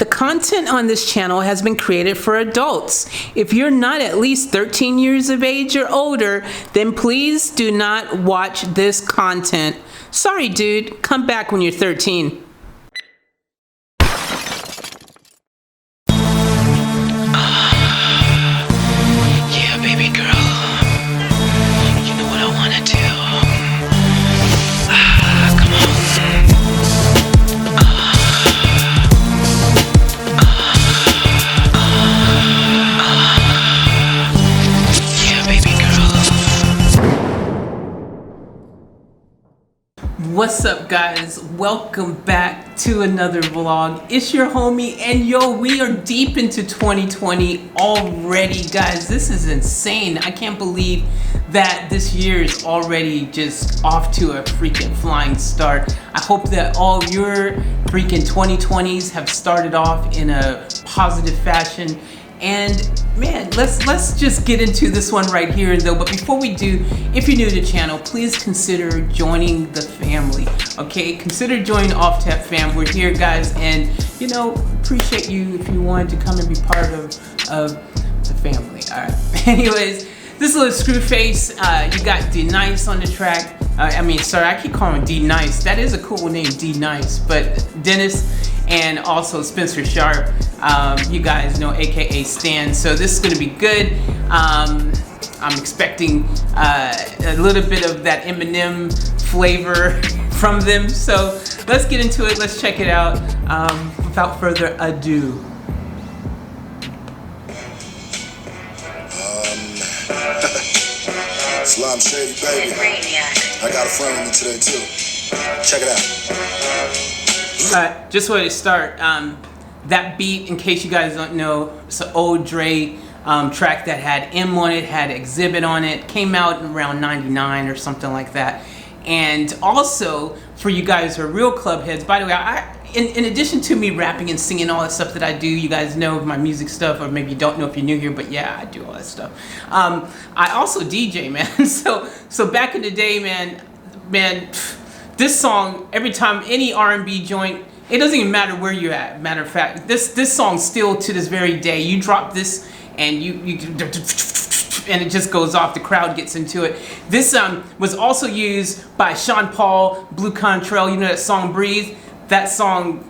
The content on this channel has been created for adults. If you're not at least 13 years of age or older, then please do not watch this content. Sorry, dude. Come back when you're 13. Yeah, baby girl. You know what I wanna do. Come on. Yeah, baby girl. What's up, guys? Welcome back to another vlog. It's your homie, and yo, we are deep into 2020 already, guys. This is insane. I can't believe that this year is already just off to a freaking flying start. I hope that all your freaking 2020s have started off in a positive fashion. And man, let's just get into this one right here though. But before we do, if you're new to the channel, please consider joining the family. Okay, consider joining OFFTAPFAM. We're here, guys, and you know, appreciate you if you wanted to come and be part of the family. All right. Anyways, this little screw face. You got Denace on the track. Sorry, I keep calling him Denace. That is a cool name, Denace. But Denace and also Spencer Sharp. You guys know, aka Stan. So this is gonna be good. I'm expecting a little bit of that Eminem flavor from them. So let's get into it. Let's check it out. Without further ado. Slime Shady, baby. I got a friend with me today too. Check it out. Just wanted to start. That beat, in case you guys don't know, it's an old Dre track that had M on it, had Exhibit on it, came out around 99 or something like that. And also, for you guys who are real club heads, by the way, in addition to me rapping and singing all that stuff that I do, you guys know my music stuff, or maybe you don't know if you're new here, but yeah, I do all that stuff. I also DJ, man. So back in the day, man, this song, every time any R&B joint, it doesn't even matter where you're at. Matter of fact, this song still to this very day, you drop this and you and it just goes off. The crowd gets into it. This was also used by Sean Paul, Blue Contrail. You know that song Breathe? That song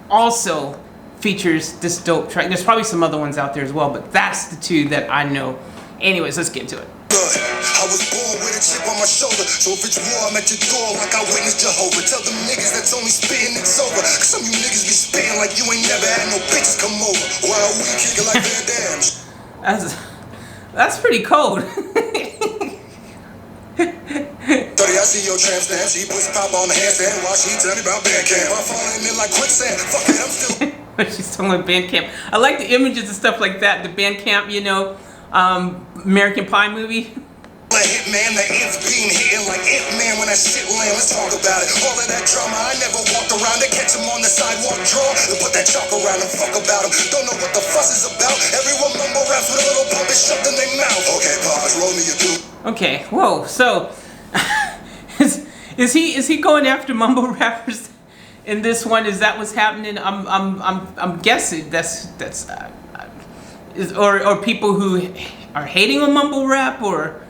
also features this dope track. There's probably some other ones out there as well, but that's the two that I know. Anyways, let's get into it. I was born with a chip on my shoulder, so if it's war, I'm at your door like I witnessed Jehovah. Tell them niggas that's only spitting it's over, cause some of you niggas be spitting like you ain't never had no bitches come over. While we kicking like Van Damme. That's pretty cold. I see your tramp stamp, she puts pop on the handstand while she tell me about Bandcamp. I'm falling in like quicksand, fuck it, I'm still. She's talking about Bandcamp. I like the images and stuff like that. The Bandcamp, you know, American Pie movie. Like Hitman, the ants being hitting like Ant-Man when that shit land. Let's talk about it. All of that drama, I never walked around to catch him on the sidewalk draw. To put that chalk around and fuck about him. Don't know what the fuss is about. Everyone mumble raps with a little puppet shoved in their mouth. Okay, pause, roll me a dude. Okay, whoa. So is he going after mumble rappers in this one? Is that what's happening? I'm guessing that's or people who are hating on mumble rap, or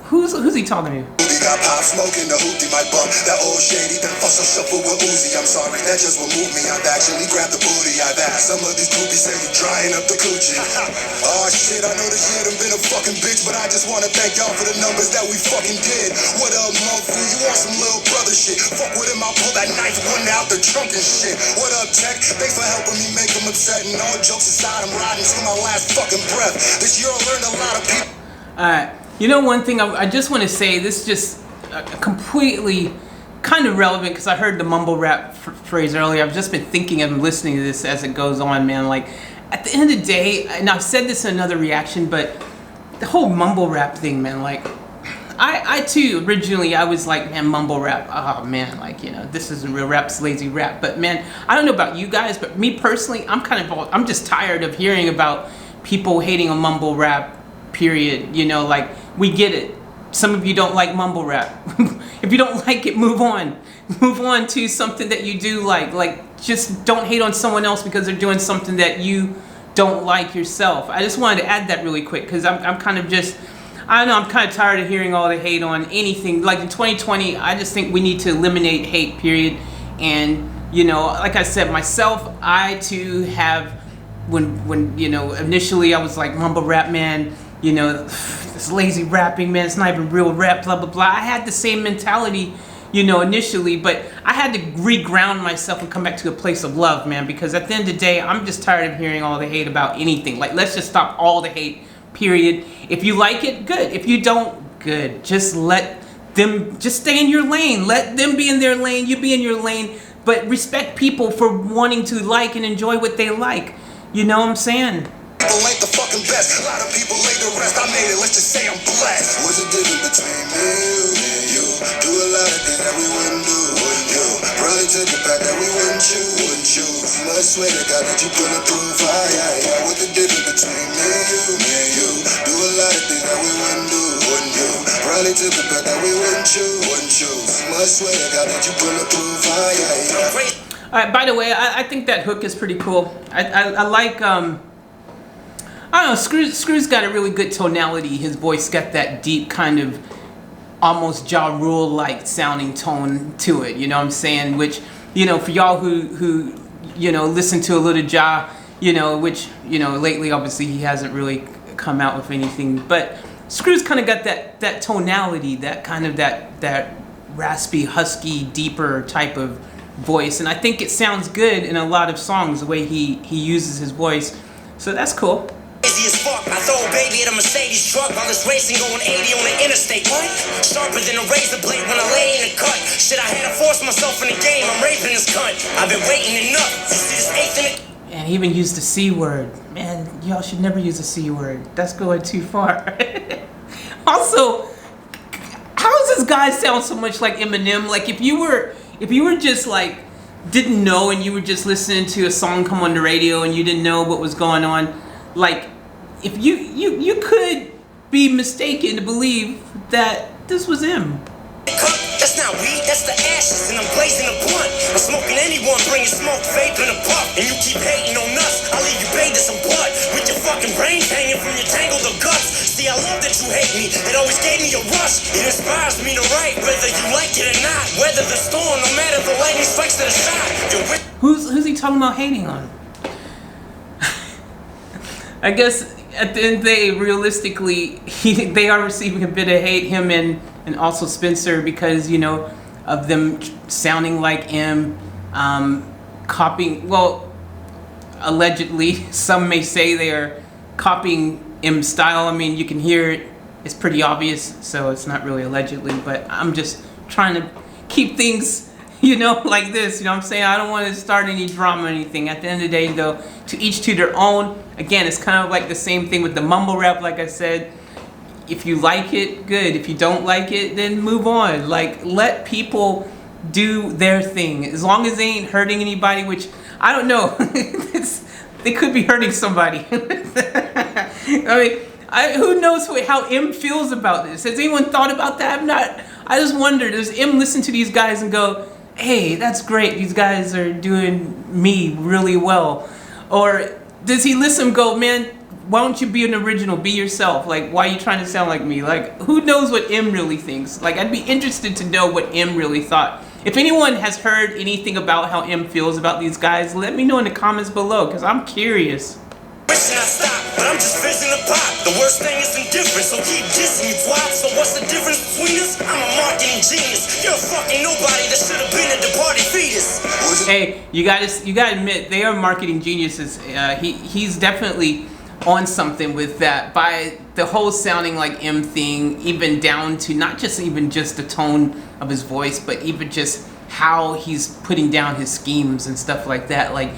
who's he talking to? He got pop smoking, the hoopty might bump. That old shady then fuss or shuffle with Uzi. I'm sorry, that just will move me. I've actually grabbed the booty. I've asked some of these groupies say you drying up the coochie. Oh shit, I know this year done been a fucking bitch, but I just wanna thank y'all for the numbers that we fucking did. What up, motherfucker? You want some little brother shit? Fuck with him, I'll pull that knife one out the trunk and shit. What up, Tech? Thanks for helping me make them upset. And all jokes aside, I'm riding to my last fucking breath. This year I learned a lot of people. Alright. You know, one thing I just want to say, this is just completely kind of relevant because I heard the mumble rap phrase earlier. I've just been thinking and listening to this as it goes on, man. Like, at the end of the day, and I've said this in another reaction, but the whole mumble rap thing, man, like, I too, originally, I was like, man, mumble rap, oh man, like, you know, this isn't real rap, it's lazy rap. But man, I don't know about you guys, but me personally, I'm just tired of hearing about people hating on mumble rap, period. You know, like, we get it. Some of you don't like mumble rap. If you don't like it, move on. Move on to something that you do like just don't hate on someone else because they're doing something that you don't like yourself. I just wanted to add that really quick because I'm kind of just, I don't know, I'm kind of tired of hearing all the hate on anything. Like in 2020, I just think we need to eliminate hate, period. And, you know, like I said, myself, I too have, when you know, initially I was like, mumble rap, man, you know, this lazy rapping, man, it's not even real rap, blah, blah, blah. I had the same mentality, you know, initially, but I had to reground myself and come back to a place of love, man, because at the end of the day, I'm just tired of hearing all the hate about anything. Like, let's just stop all the hate, period. If you like it, good. If you don't, good. Just let them, just stay in your lane. Let them be in their lane, you be in your lane, but respect people for wanting to like and enjoy what they like. You know what I'm saying? People ain't the fucking best. A lot of people lay the rest. I made it. Let's just say I'm blessed. What's the difference between me and you? Do a lot of things that we wouldn't do. You probably took the path that we wouldn't choose. I swear to God that you bulletproof. Yeah. What's the difference between me and you? Do a lot of things that we wouldn't do. You probably took the path that we wouldn't choose. I swear to God that you bulletproof. Yeah. All right. By the way, I think that hook is pretty cool. I like I don't know, Scru's got a really good tonality. His voice got that deep kind of almost Ja Rule-like sounding tone to it, you know what I'm saying? Which, you know, for y'all who you know, listen to a little Ja, you know, which, you know, lately obviously he hasn't really come out with anything, but Scru's kind of got that tonality, that kind of that raspy, husky, deeper type of voice, and I think it sounds good in a lot of songs, the way he uses his voice, so that's cool. Easy as fuck. I throw a baby at a Mercedes truck while it's racing going 80 on the interstate. What? Sharper than a razor blade when I lay in a cut. Shit, I had to force myself in the game. I'm raping this cunt. I've been waiting enough. You see this eighth in it? And he even used the C word. Man, y'all should never use the C word. That's going too far. Also, how does this guy sound so much like Eminem? Like if you were just like didn't know and you were just listening to a song come on the radio and you didn't know what was going on, like if you could be mistaken to believe that this was him. That's not weed, that's the ashes, and I'm blazing a blunt. I'm smoking anyone, bringing smoke, vape in a puff, and you keep hating on us. I'll leave you bathed in some blood, with your fucking brains hanging from your tangled of guts. See, I love that you hate me, it always gave me a rush. It inspires me to write, whether you like it or not. Weather the storm, no matter the lightning strikes to the side. Who's he talking about hating on? I guess at the end of the day, realistically, they are receiving a bit of hate, him and also Spencer, because, you know, of them sounding like M, copying, well, allegedly, some may say they are copying M's style. I mean, you can hear it, it's pretty obvious, so it's not really allegedly, but I'm just trying to keep things, you know, like this, you know what I'm saying? I don't want to start any drama or anything. At the end of the day, though, to each to their own. Again, it's kind of like the same thing with the mumble rap, like I said. If you like it, good. If you don't like it, then move on. Like, let people do their thing. As long as they ain't hurting anybody, which, I don't know. They could be hurting somebody. I mean, who knows how M feels about this? Has anyone thought about that? I just wonder, does M listen to these guys and go, hey, that's great, these guys are doing me really well? Or does he listen and go, man, why don't you be an original, be yourself? Like, why are you trying to sound like me? Like, who knows what M really thinks? Like, I'd be interested to know what M really thought. If anyone has heard anything about how M feels about these guys, let me know in the comments below, because I'm curious. Wishing I stopped, but I'm just fizzing the pop. The worst thing is indifference, so keep dissing you twat. So what's the difference between us? I'm a marketing genius. You're a fucking nobody that should have been at the party fetus. Hey, you gotta admit, they are marketing geniuses. He's definitely on something with that, by the whole sounding like M thing, even down to not just even just the tone of his voice, but even just how he's putting down his schemes and stuff like that. Like,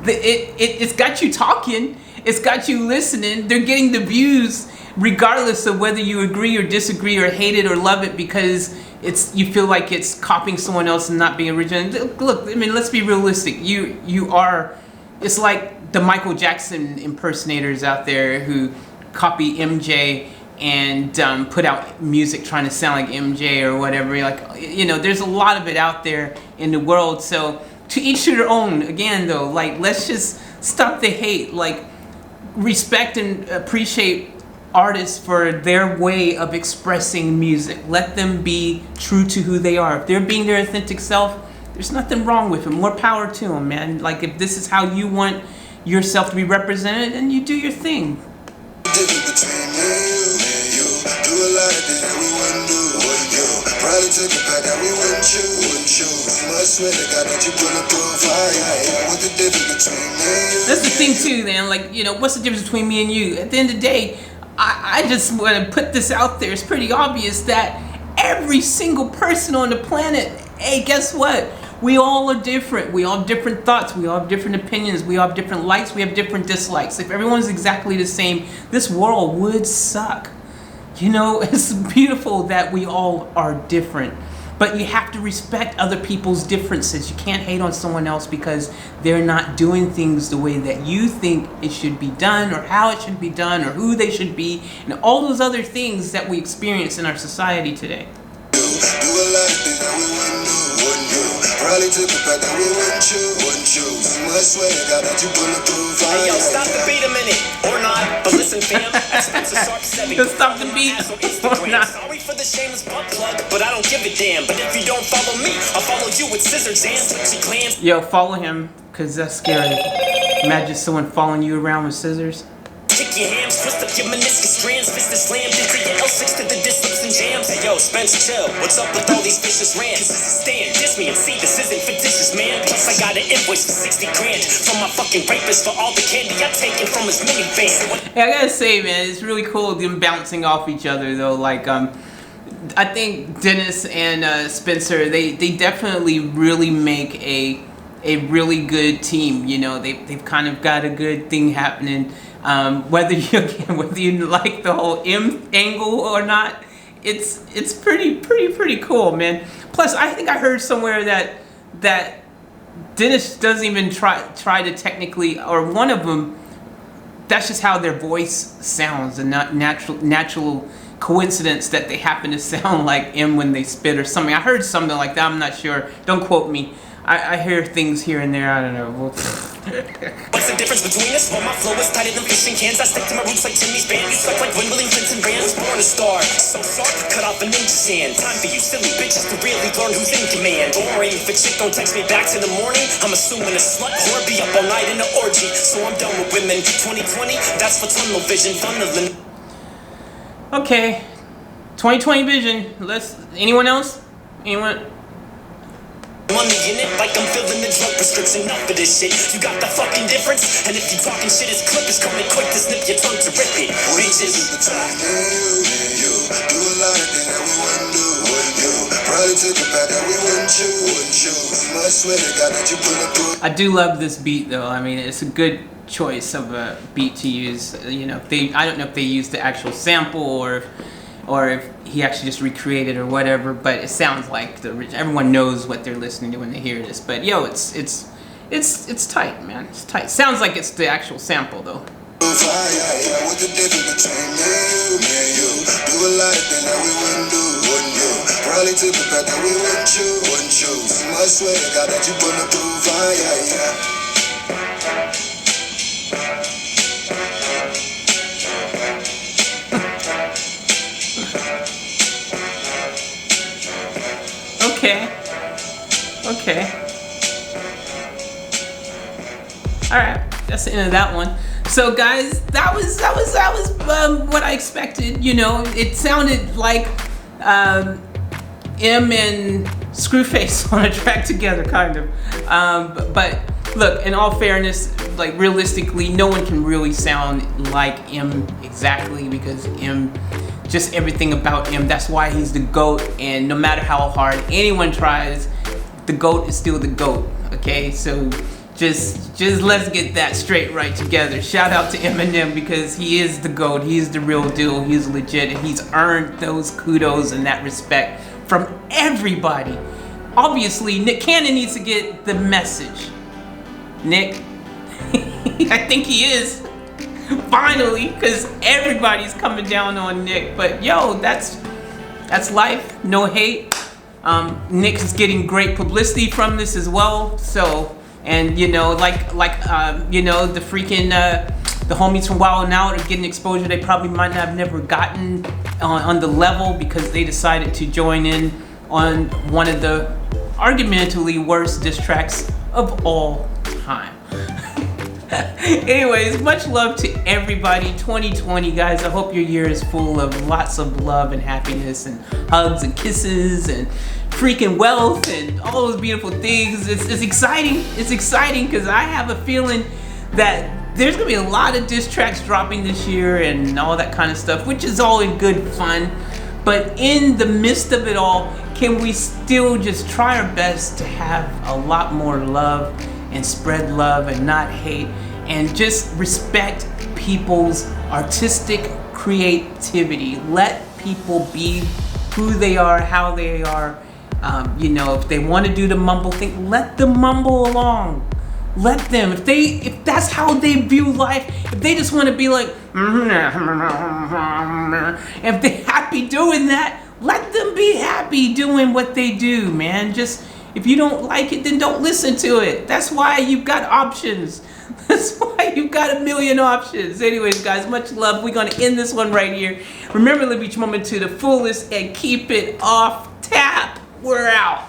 it's got you talking, it's got you listening. They're getting the views regardless of whether you agree or disagree or hate it or love it, because you feel like it's copying someone else and not being original. Look, I mean, let's be realistic. You are, it's like the Michael Jackson impersonators out there who copy MJ and put out music trying to sound like MJ or whatever. Like, you know, there's a lot of it out there in the world. So to each to their own. Again, though, like, let's just stop the hate. Like, respect and appreciate artists for their way of expressing music. Let them be true to who they are. If they're being their authentic self, there's nothing wrong with them. More power to them, man. Like, if this is how you want yourself to be represented, then you do your thing. Difference between me and you. Do a lot of things that we wouldn't do. Probably took a path that we wouldn't choose. Must swear to God that you bulletproof. What's the difference between me and you? That's the thing too, man. Like, you know, what's the difference between me and you? At the end of the day, I just want to put this out there. It's pretty obvious that every single person on the planet, hey, guess what? We all are different. We all have different thoughts. We all have different opinions. We all have different likes. We have different dislikes. If everyone's exactly the same, this world would suck. You know, it's beautiful that we all are different. But you have to respect other people's differences. You can't hate on someone else because they're not doing things the way that you think it should be done, or how it should be done, or who they should be, and all those other things that we experience in our society today. Do a lot of things that we wouldn't do. Probably took a path that we wouldn't choose. Must swear to God that you bulletproof. Hey yo, stop the beat a minute, or not. But listen, fam, Stop the beat or not. Sorry for the shameless butt plug, but I don't give a damn. But if you don't follow me, I'll follow you with scissors and switchy clans. Yo, follow him, cause that's scary. Imagine someone following you around with scissors. Kick your hams, twist up your meniscus strands, fist is slammed into your L6 to the disc lips and jams. Hey yo, Spence, chill. What's up with all these vicious rants? This is a stand, diss me and see this isn't fictitious, man. Plus I got an invoice for 60 grand from my fucking rapist for all the candy I've taken from his minivan. Hey, I gotta say, man, it's really cool them bouncing off each other, though. Like, I think Denace and Spencer, they definitely really make a really good team. You know, they've kind of got a good thing happening. Whether you like the whole M angle or not, it's pretty cool, man. Plus, I think I heard somewhere that Denace doesn't even try to technically, or one of them, that's just how their voice sounds, and not natural coincidence that they happen to sound like M when they spit or something. I heard something like that. I'm not sure. Don't quote me. I hear things here and there. I don't know. What's the difference between us? Well, my flow is tighter than fishing cans. I stick to my roots like Timmy's band. You suck like Wendling Clinton Brand. Was born a star, so sorry, cut off a ninja sand. Time for you silly bitches to really learn who's in command. Boring, if a chick don't text me back till the morning, I'm assuming a slut whore be up all night in an orgy. So I'm done with women. 2020, that's for tunnel vision. Funneling. Okay, 2020 vision. Anyone else? Anyone? Money in it, like I'm filling the drug prescription. Enough of this shit. You got the fucking difference. And if you talking shit, his clip is coming quick to snip your tongue to rip it. Bitches. Between me and you. Do a lot of things that we wouldn't do. Probably took a path that we wouldn't choose. Must swear to God that you bulletproof. I do love this beat, though. I mean, it's a good choice of a beat to use. You know, I don't know if they used the actual sample or if he actually just recreated or whatever, but it sounds like everyone knows what they're listening to when they hear this. But yo, it's tight, man. It's tight. Sounds like it's the actual sample, though. What's the difference between me and you? Do a lot of things that we wouldn't do. Probably took a path that we wouldn't choose. Must swear to God that you bulletproof. Okay. Alright, that's the end of that one. So guys, that was what I expected. You know, it sounded like M and Screwface on a track together, kind of. But look, in all fairness, like realistically, no one can really sound like M exactly, because M, just everything about M, that's why he's the GOAT. And no matter how hard anyone tries, the GOAT is still the GOAT. Okay, so just let's get that straight right together. Shout out to Eminem, because he is the GOAT. He is the real deal. He's legit, and he's earned those kudos and that respect from everybody. Obviously, Nick Cannon needs to get the message. Nick, I think he is. Finally, because everybody's coming down on Nick. But yo, that's life. No hate. Nick is getting great publicity from this as well. So, and you know, you know, the freaking the homies from Wild 'N Out are getting exposure they probably might not have never gotten on the level because they decided to join in on one of the argumentatively worst diss tracks of all time. Anyways, much love to everybody. 2020, guys. I hope your year is full of lots of love and happiness and hugs and kisses and freaking wealth and all those beautiful things. It's exciting. It's exciting because I have a feeling that there's gonna be a lot of diss tracks dropping this year and all that kind of stuff, which is all in good fun. But in the midst of it all, can we still just try our best to have a lot more love and spread love and not hate and just respect people's artistic creativity? Let people be who they are, how they are. You know, if they want to do the mumble thing, let them mumble along. Let them. If that's how they view life, if they just want to be like, if they're happy doing that, let them be happy doing what they do, man. Just, if you don't like it, then don't listen to it. That's why you've got options. That's why you've got a million options. Anyways, guys, much love. We're going to end this one right here. Remember, live each moment to the fullest and keep it off tap. We're out.